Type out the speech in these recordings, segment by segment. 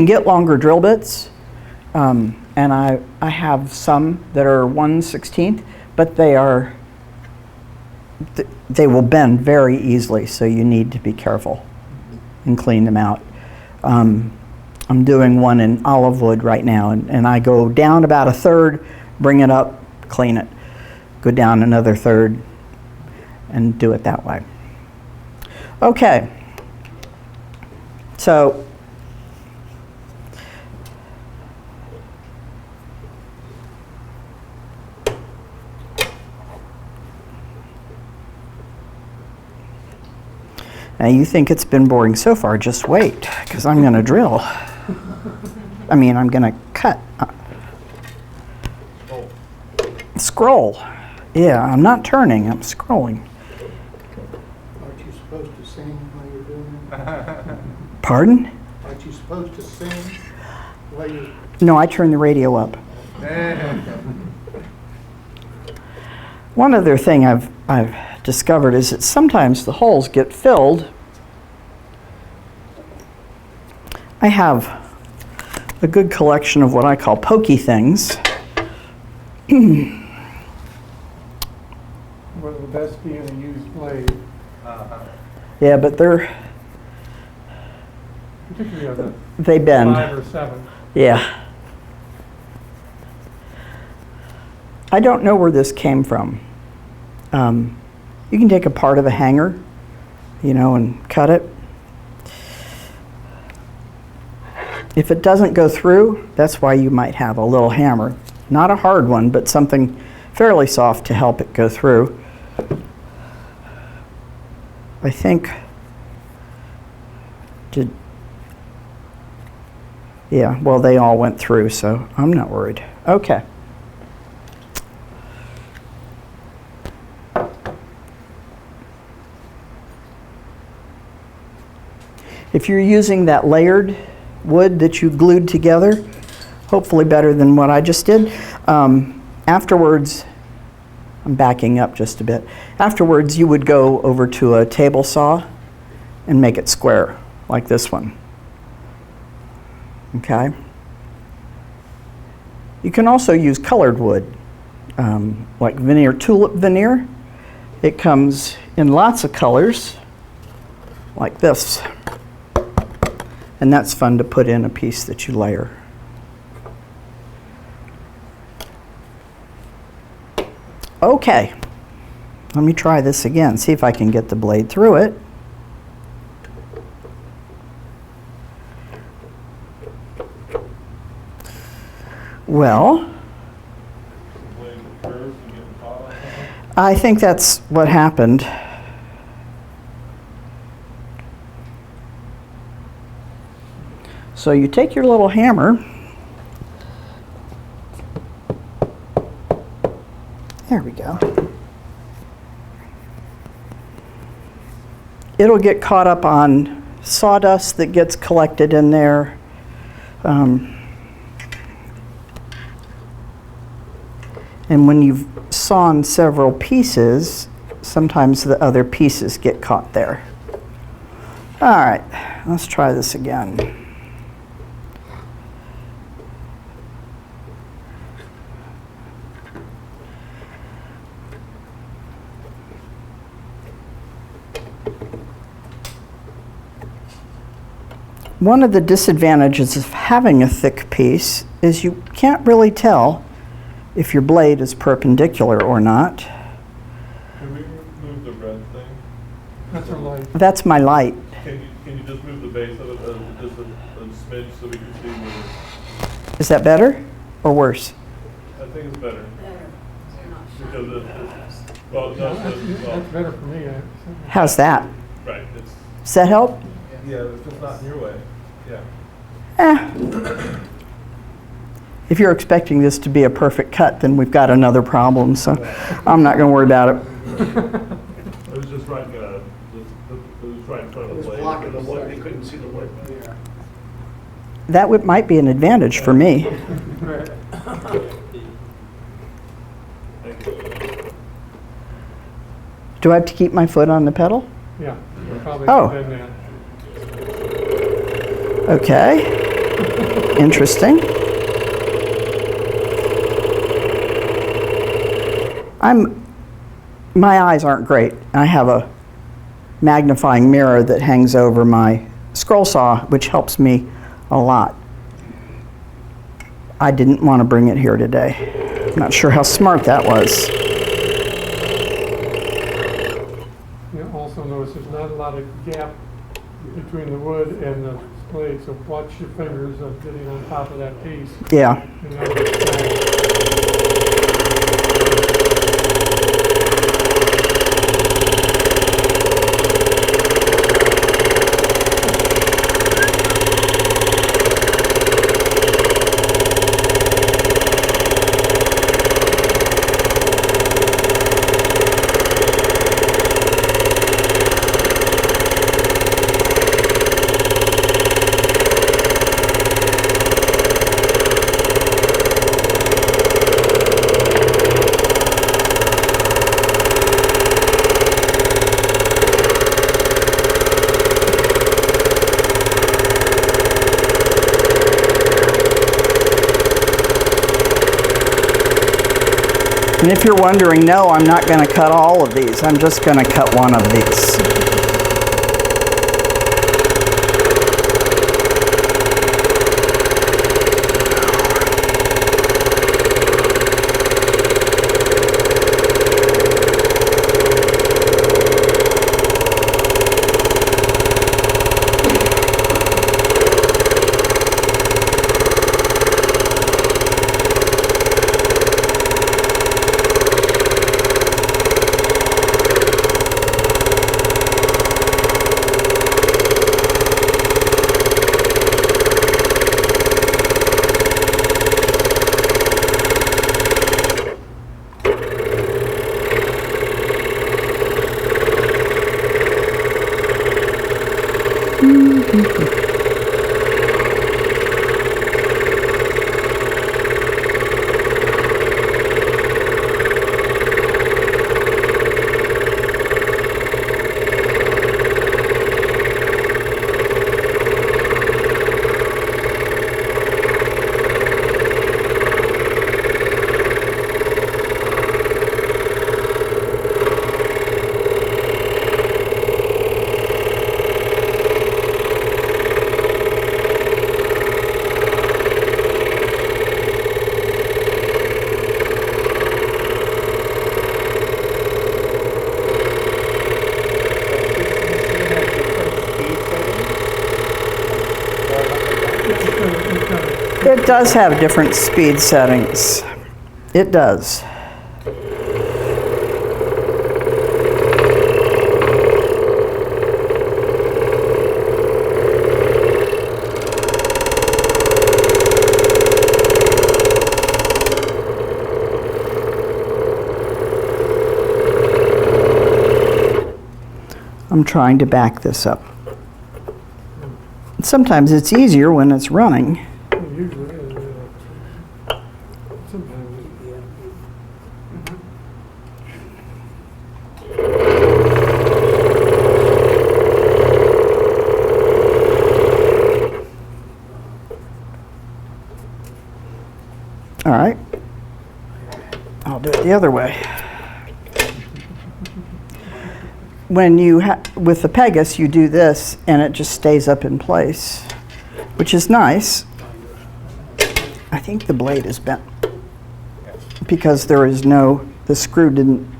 can get longer drill bits, and I have some that are 1/16, but they will bend very easily, so you need to be careful and clean them out. I'm doing one in olive wood right now, and I go down about a third, bring it up, clean it, go down another third, and do it that way. Okay, so now you think it's been boring so far, just wait, because I'm going to drill. I'm going to cut. Scroll. Yeah, I'm not turning, I'm scrolling. Aren't you supposed to sing while you're doing it? Pardon? Aren't you supposed to sing while you're... No, I turn the radio up. One other thing I've discovered is that sometimes the holes get filled. I have a good collection of what I call pokey things. Well, the best being a used blade. Yeah, but Particularly on the they bend. 5 or 7. Yeah. I don't know where this came from. You can take a part of a hanger, and cut it. If it doesn't go through, that's why you might have a little hammer. Not a hard one, but something fairly soft to help it go through. I think, yeah, well, they all went through, so I'm not worried. Okay. If you're using that layered wood that you glued together, hopefully better than what I just did, afterwards, I'm backing up just a bit. Afterwards, you would go over to a table saw and make it square, like this one. Okay? You can also use colored wood, like veneer, tulip veneer. It comes in lots of colors, like this. And that's fun to put in a piece that you layer. Okay, let me try this again, see if I can get the blade through it. Well, I think that's what happened. So you take your little hammer, there we go. It'll get caught up on sawdust that gets collected in there. And when you've sawn several pieces, sometimes the other pieces get caught there. All right, let's try this again. One of the disadvantages of having a thick piece is you can't really tell if your blade is perpendicular or not. Can we move the red thing? That's our light. That's my light. Can you just move the base of it just a smidge so we can see where? Is that better or worse? I think it's better. Because That's better for me. How's that? right. Does that help? Yeah, it's just not in your way. Yeah. If you're expecting this to be a perfect cut, then we've got another problem, so I'm not going to worry about it. It was just right, it was right in front of the blade. Blocking the wood, they couldn't see the wood. Yeah. That might be an advantage for me. Do I have to keep my foot on the pedal? Yeah, probably. Oh. Okay. Interesting. My eyes aren't great. I have a magnifying mirror that hangs over my scroll saw, which helps me a lot. I didn't want to bring it here today. I'm not sure how smart that was. You also notice there's not a lot of gap between the wood and the blade, so watch your fingers of getting on top of that piece. Yeah. And that'll get snagged. And if you're wondering, no, I'm not going to cut all of these. I'm just going to cut one of these. It does have different speed settings. It does. I'm trying to back this up. Sometimes it's easier when it's running. It usually is. Sometimes. All right. I'll do it the other way. When you with the Pegasus, you do this and it just stays up in place, which is nice. I think the blade is bent because there is no, the screw didn't.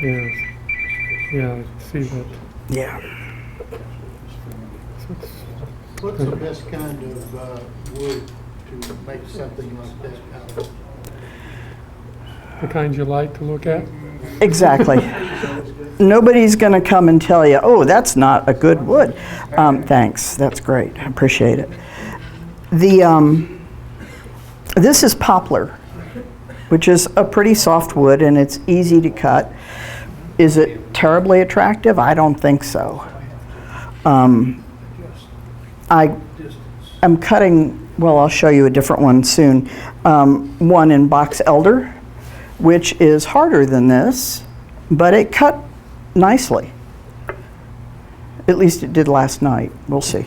Yeah, I see that. Yeah. So it's- What's the best kind of wood to make something like that out of? The kind you like to look at? Exactly. Nobody's going to come and tell you, oh, that's not a good wood. Thanks. That's great. I appreciate it. This is poplar, which is a pretty soft wood, and it's easy to cut. Is it terribly attractive? I don't think so. I'm cutting, well, I'll show you a different one soon, one in box elder, which is harder than this, but it cut nicely. At least it did last night. We'll see.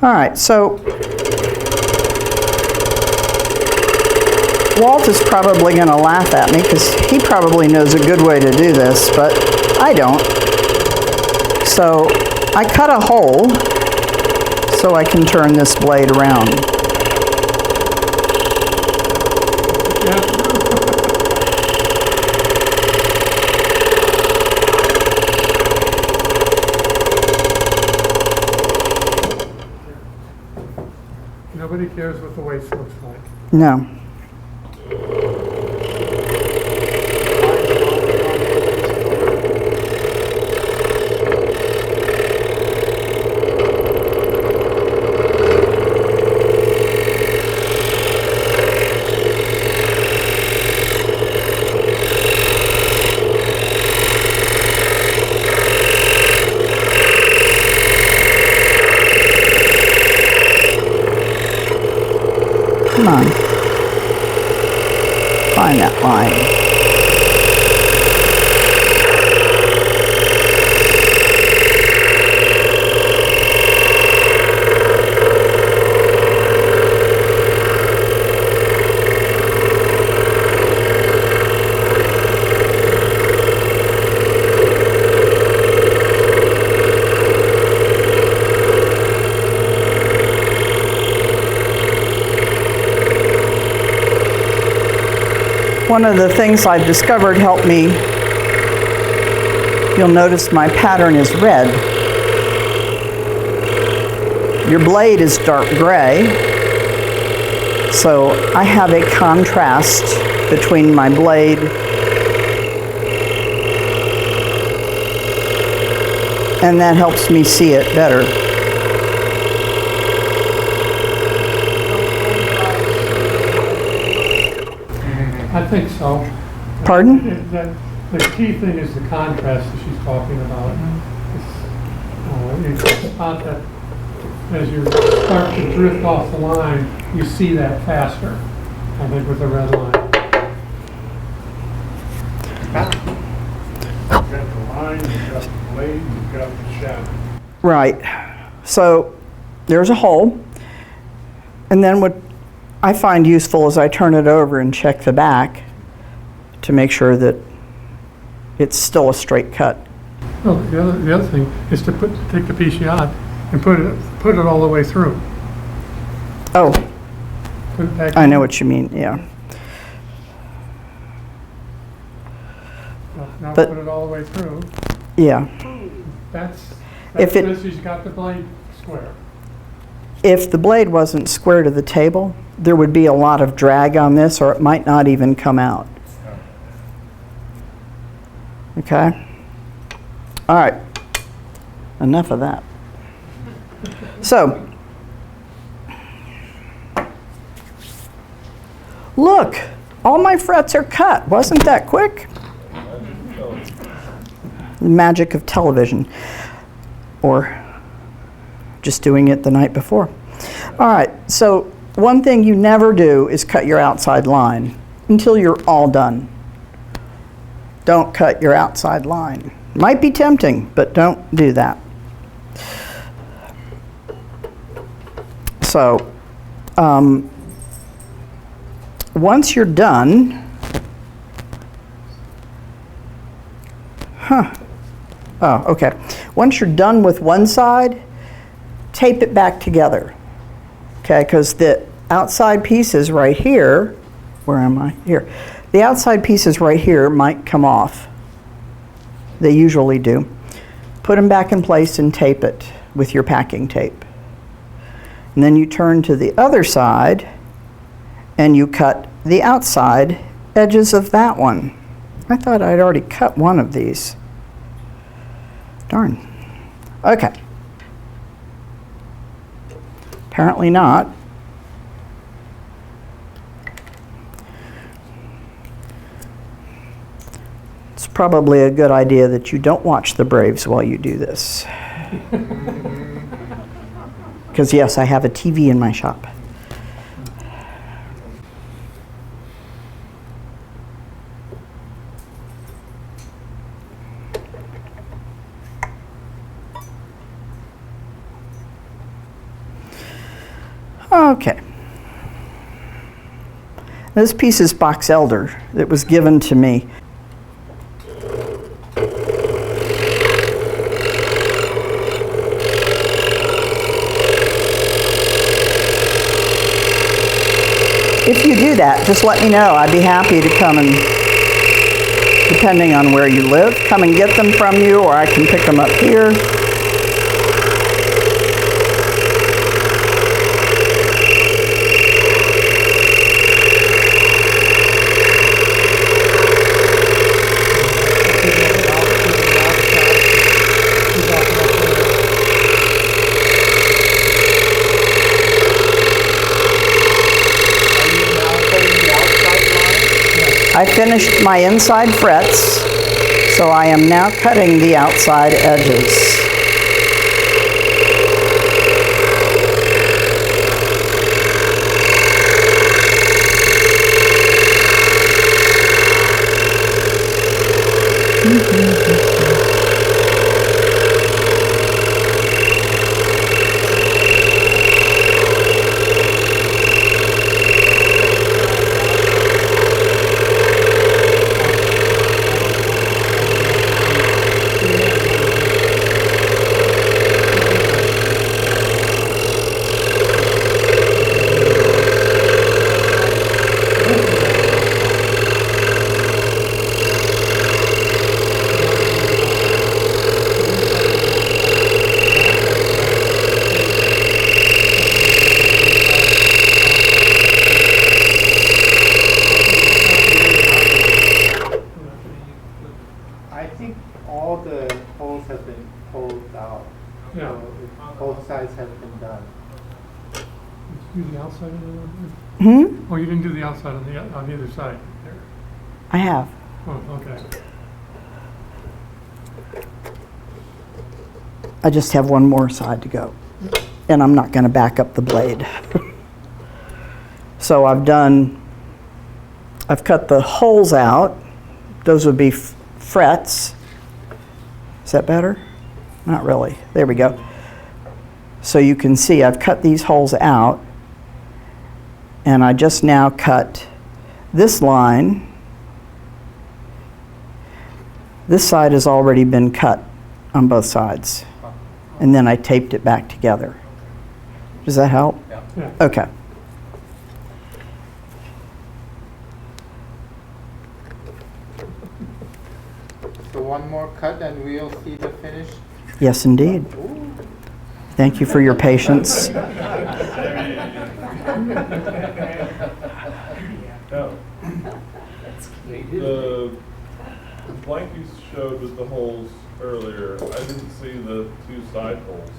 All right, so Walt is probably going to laugh at me because he probably knows a good way to do this, but I don't. So I cut a hole so I can turn this blade around. Nobody cares what the waist looks like. No. Come on. Find that line. One of the things I've discovered helped me, you'll notice my pattern is red. Your blade is dark gray, so I have a contrast between my blade and that helps me see it better. I think so. Pardon? The key thing is the contrast that she's talking about. It's spot that as you start to drift off the line, you see that faster, I think, with the red line. You've got the line, you've got the blade, you've got the shadow. Right. So there's a hole, and then what I find useful is I turn it over and check the back to make sure that it's still a straight cut. Well, the other thing is to take the piece you out and put it all the way through. Oh, Put it back I in. know what you mean, yeah. Now but- put it all the way through. Yeah. That's If it- this, she's got the blade square. If the blade wasn't square to the table, there would be a lot of drag on this, or it might not even come out. Okay? All right. Enough of that. So, look, all my frets are cut. Wasn't that quick? The magic of television. Or just doing it the night before. All right, so one thing you never do is cut your outside line until you're all done. Don't cut your outside line. Might be tempting, but don't do that. So, once you're done, oh, okay. Once you're done with one side, tape it back together, okay? Because the outside pieces right here, where am I? Here. The outside pieces right here might come off. They usually do. Put them back in place and tape it with your packing tape. And then you turn to the other side and you cut the outside edges of that one. I thought I'd already cut one of these. Darn. Okay. Apparently not. It's probably a good idea that you don't watch the Braves while you do this. Because yes, I have a TV in my shop. Okay. This piece is box elder that was given to me. If you do that, just let me know. I'd be happy to come and, depending on where you live, come and get them from you, or I can pick them up here. I finished my inside frets, so I am now cutting the outside edges. Both sides have been done. Did you do the outside of the wood? Hmm? Oh, you didn't do the outside on the other side there? I have. Oh, okay. I just have one more side to go. And I'm not going to back up the blade. So I've cut the holes out. Those would be frets. Is that better? Not really. There we go. So you can see I've cut these holes out, and I just now cut this line. This side has already been cut on both sides, and then I taped it back together. Does that help? Yeah. Okay. So one more cut and we'll see the finish. Yes, indeed. Ooh. Thank you for your patience. No. The blank you showed with the holes earlier, I didn't see the two side holes.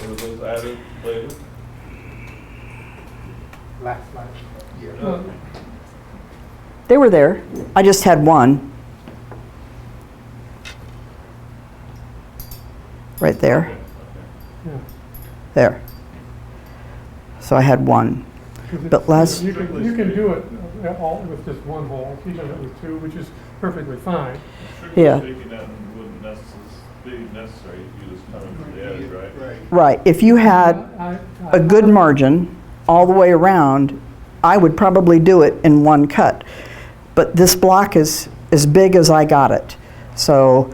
Were those added later? Last line. Yeah. They were there. I just had one. Right there. Yeah. There. So I had one. 'Cause But it's- last- You can do it all with just one hole. You can do it with two, which is perfectly fine. Yeah. Taking that wouldn't be necessary if you just come in from the edge, right? Right. If you had a good margin all the way around, I would probably do it in one cut. But this block is as big as I got it. So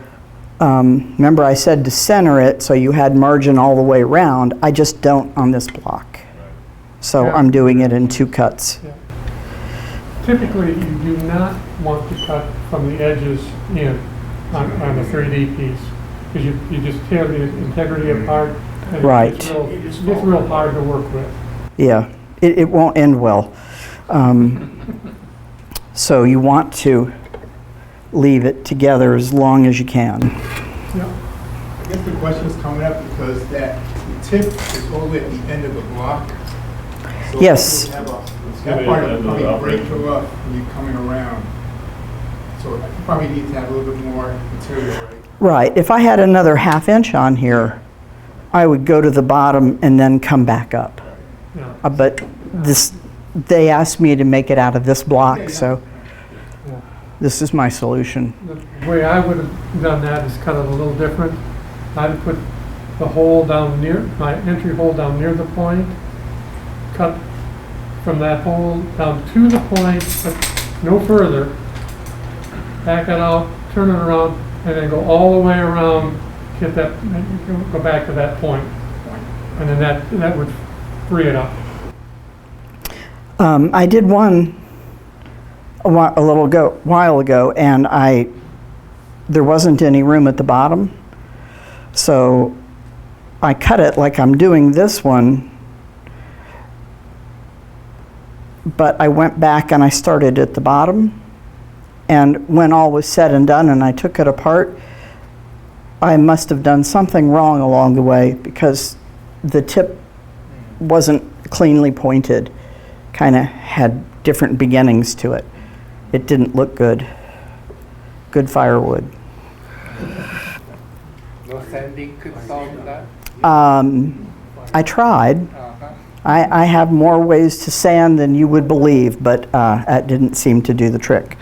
remember I said to center it so you had margin all the way around. I just don't on this block. So Yeah. I'm doing it in two cuts. Typically, you do not want to cut from the edges in on the 3D piece, because you just tear the integrity apart. And Right. It's real hard to work with. Yeah, it won't end well. So you want to leave it together as long as you can. Yeah. I guess the question is coming up because the tip is all the way at the end of the block. So Yes. you have gonna that be part at the of end of the probably break operation. to rough when you're coming around. So Probably need to have a little bit more material, right? Right, if I had another ½ inch on here, I would go to the bottom and then come back up. Yeah. But this, they asked me to make it out of this block, so Yeah. this is my solution. The way I would have done that is kind of a little different. I'd put the hole down near, my entry hole down near the point, cut from that hole down to the point, but no further, back it out, turn it around, and then go all the way around, get that, go back to that point. And then that would free it up. I did one a while ago, and there wasn't any room at the bottom, so I cut it like I'm doing this one, but I went back and I started at the bottom, and when all was said and done and I took it apart, I must have done something wrong along the way because the tip wasn't cleanly pointed, kind of had different beginnings to it. It didn't look good. Good firewood. No sanding could solve that? I tried. Uh-huh. I have more ways to sand than you would believe, but that didn't seem to do the trick.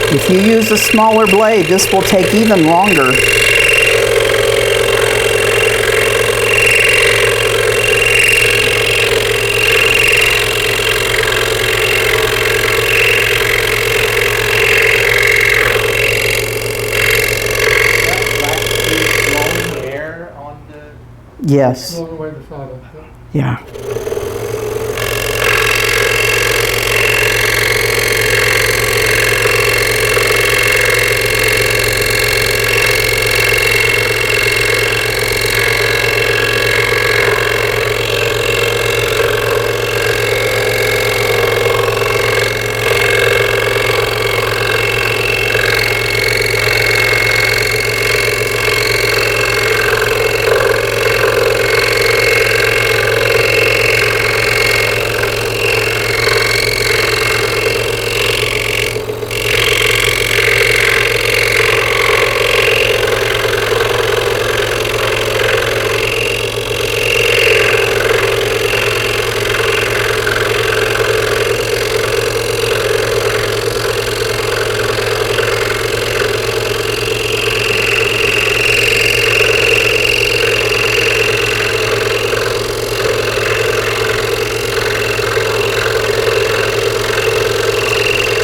If you use a smaller blade, this will take even longer. That black is blowing air on the... Yes, Blow away the sawdust. yeah.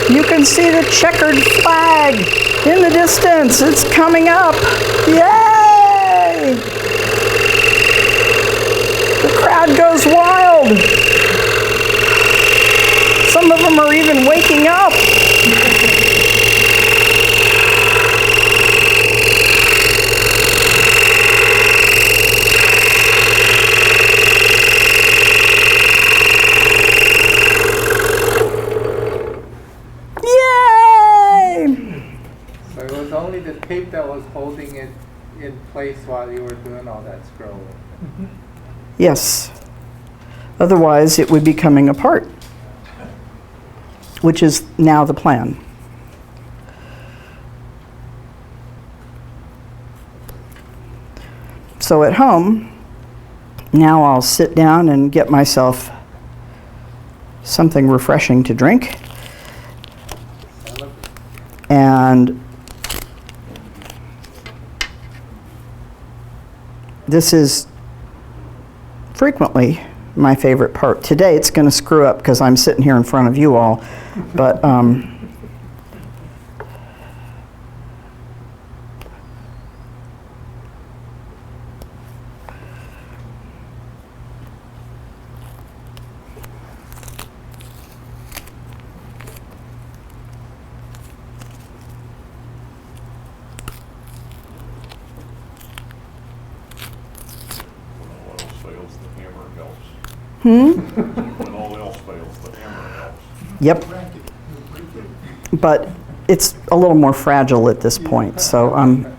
You can see the checkered flag in the distance. It's coming up. Yay! The crowd goes wild. Some of them are even waking up. So it was only the tape that was holding it in place while you were doing all that scrolling. Yes. Otherwise, it would be coming apart, which is now the plan. So at home, now I'll sit down and get myself something refreshing to drink. And this is frequently my favorite part. Today it's going to screw up because I'm sitting here in front of you all, but When all else fails, the hammer helps. yep. But it's a little more fragile at this point, so I'm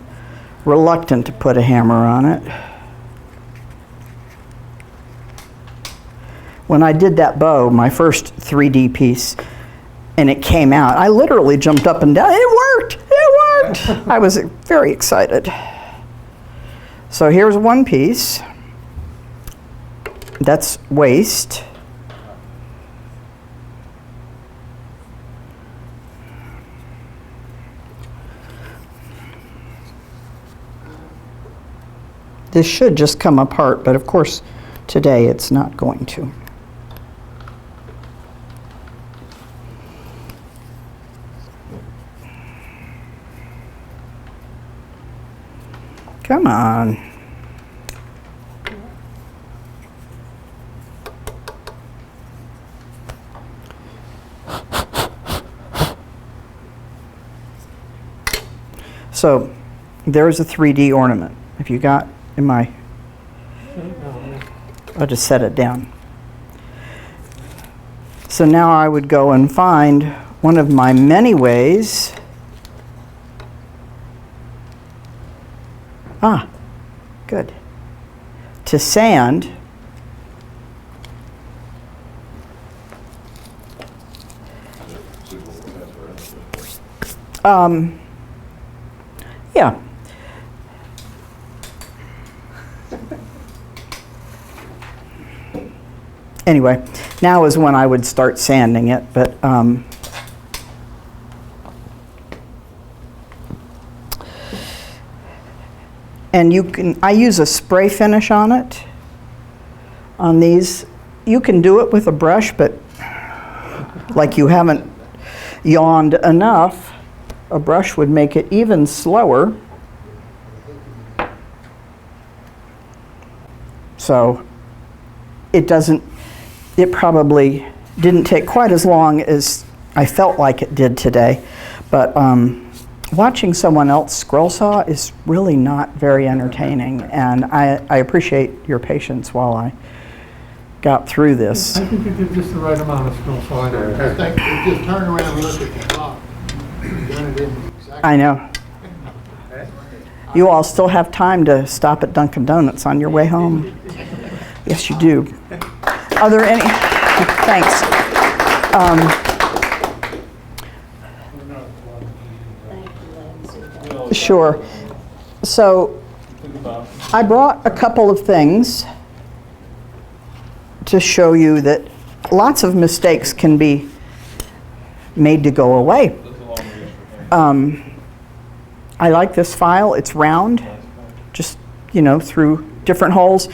reluctant to put a hammer on it. When I did that bow, my first 3D piece, and it came out, I literally jumped up and down. It worked! It worked! I was very excited. So here's one piece. That's waste. This should just come apart, but of course today it's not going to. Come on. So there's a 3D ornament. If you got in my, I'll just set it down. So now I would go and find one of my many ways. Ah, good. To sand. Yeah. Anyway, now is when I would start sanding it, but and you can, I use a spray finish on it, on these. You can do it with a brush, but like you haven't yawned enough, a brush would make it even slower. So it doesn't, it probably didn't take quite as long as I felt like it did today, but watching someone else scroll saw is really not very entertaining, and I appreciate your patience while I got through this. I think you did just the right amount of scroll saw. I think you just turn around and look at the clock. You've done it in exactly. I know. You all still have time to stop at Dunkin' Donuts on your way home. Yes, you do. Are there any? Thanks. Sure. So I brought a couple of things to show you that lots of mistakes can be made to go away. I like this file. It's round, just, you know, through different holes.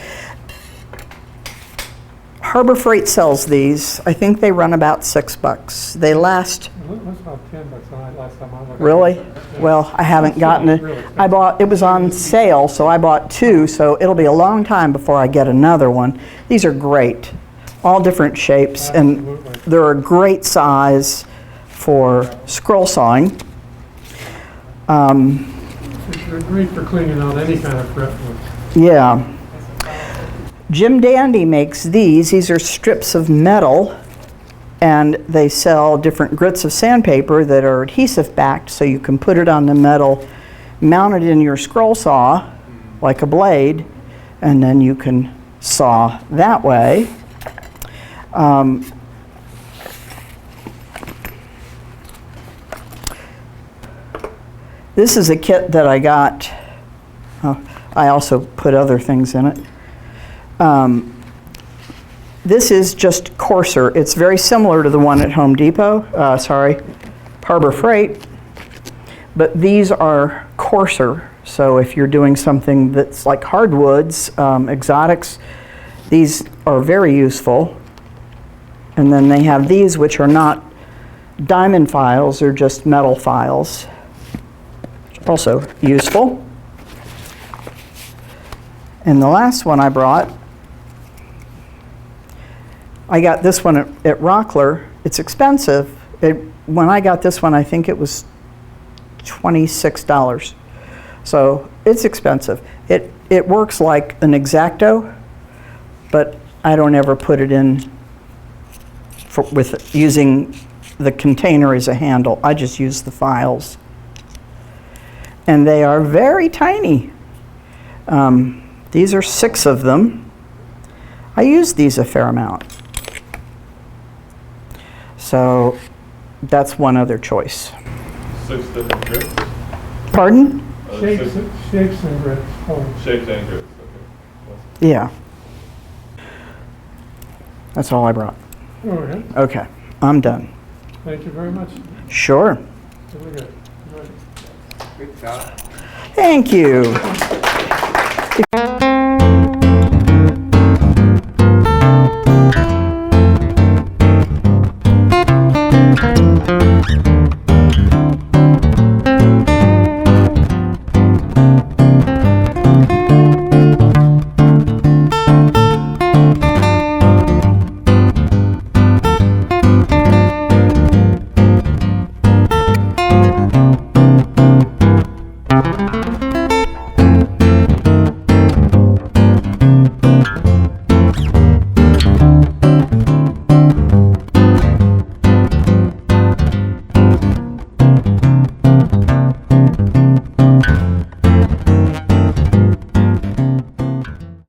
Harbor Freight sells these. I think they run about $6. They last. It was about $10 last time I looked. Really? Well, I haven't gotten it. I bought, it was on sale, so I bought two, so it'll be a long time before I get another one. These are great. All different shapes, and they're a great size for scroll sawing. They're great for cleaning out any kind of fretwood. Yeah. Jim Dandy makes these. These are strips of metal, and they sell different grits of sandpaper that are adhesive backed, so you can put it on the metal, mount it in your scroll saw like a blade, and then you can saw that way. This is a kit that I got. I also put other things in it. This is just coarser. It's very similar to the one at Home Depot, Harbor Freight, but these are coarser. So if you're doing something that's like hardwoods, exotics, These are very useful. And then they have these, which are not diamond files, they're just metal files. Also useful. And the last one I brought, I got this one at Rockler. It's expensive. When I got this one, I think it was $26. So it's expensive. It works like an X-Acto, but I don't ever put it in with using the container as a handle. I just use the files. And they are very tiny. These are 6 of them. I use these a fair amount. So that's one other choice. 6 different grips? Pardon? Shapes and grips. Oh, Shapes and grips, okay. Yeah. That's all I brought. okay. Okay, I'm done. Thank you very much. Sure. Really good. Good. Good job. Thank you.